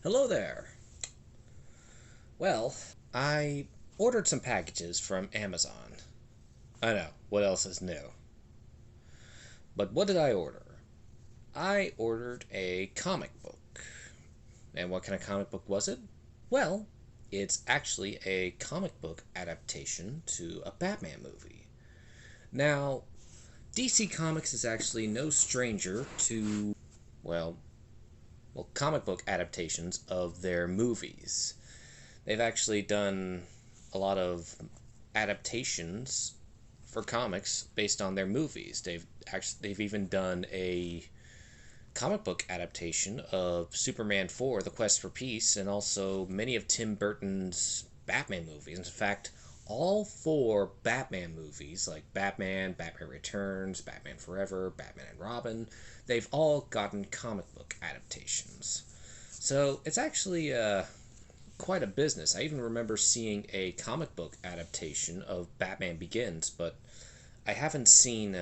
Hello there. Well, I ordered some packages from Amazon. I know, what else is new? But what did I order? I ordered a comic book. And what kind of comic book was it? Well, it's actually a comic book adaptation to a Batman movie. Now, DC Comics is actually no stranger to, well, comic book adaptations of their movies. They've actually done a lot of adaptations for comics based on their movies. They've even done a comic book adaptation of Superman 4: The Quest for Peace, and also many of Tim Burton's Batman movies. In fact, all four Batman movies, like Batman, Batman Returns, Batman Forever, Batman and Robin, they've all gotten comic book adaptations. So it's actually quite a business. I even remember seeing a comic book adaptation of Batman Begins, but I haven't seen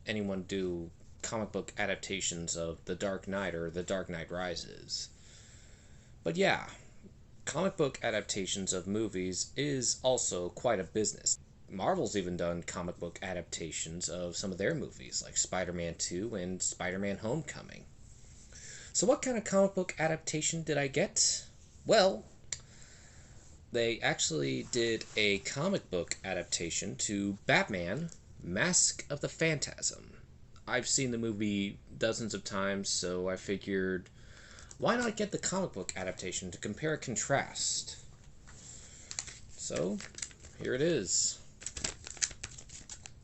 anyone do comic book adaptations of The Dark Knight or The Dark Knight Rises. But yeah, comic book adaptations of movies is also quite a business. Marvel's even done comic book adaptations of some of their movies, like Spider-Man 2 and Spider-Man Homecoming. So what kind of comic book adaptation did I get? Well, they actually did a comic book adaptation to Batman: Mask of the Phantasm. I've seen the movie dozens of times, so I figured, why not get the comic book adaptation to compare and contrast? So, here it is.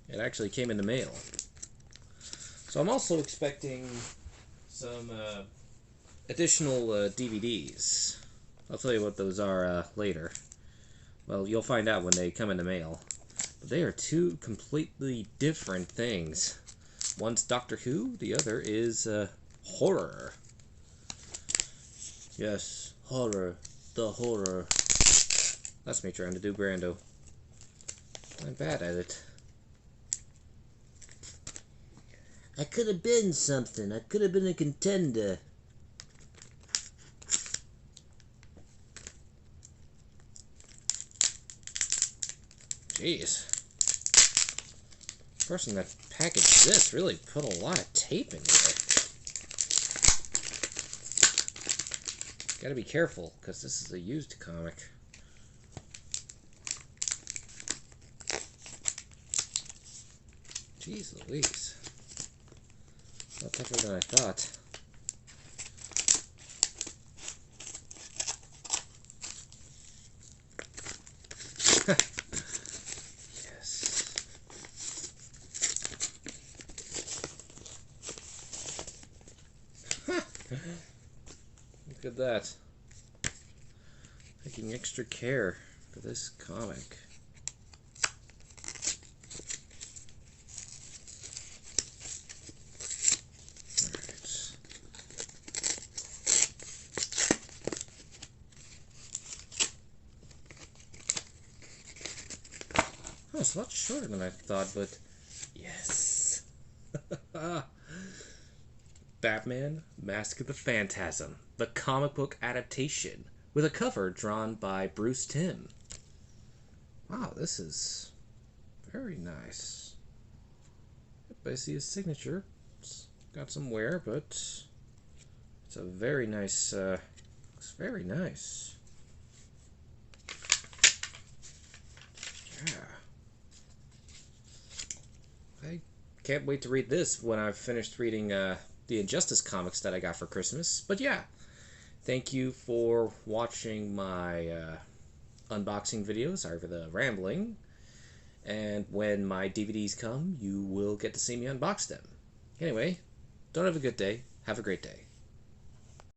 It actually came in the mail. So I'm also expecting some additional DVDs. I'll tell you what those are later. Well, you'll find out when they come in the mail. But they are two completely different things. One's Doctor Who, the other is horror. Yes, horror. The horror. That's me trying to do Brando. I'm bad at it. I could have been something. I could have been a contender. Jeez. The person that packaged this really put a lot of tape in here. Gotta be careful, because this is a used comic. Jeez Louise. A lot tougher than I thought. Look at that. Taking extra care for this comic. Alright. Oh, it's a lot shorter than I thought, but yes. Batman: Mask of the Phantasm, the comic book adaptation, with a cover drawn by Bruce Timm. Wow, this is very nice. Yep, I see his signature. It's got some wear, but it's a very nice, looks very nice. Yeah. I can't wait to read this when I've finished reading, the Injustice comics that I got for Christmas. But yeah, thank you for watching my unboxing videos, sorry for the rambling, and when my DVDs come, you will get to see me unbox them. Anyway, don't have a good day, have a great day.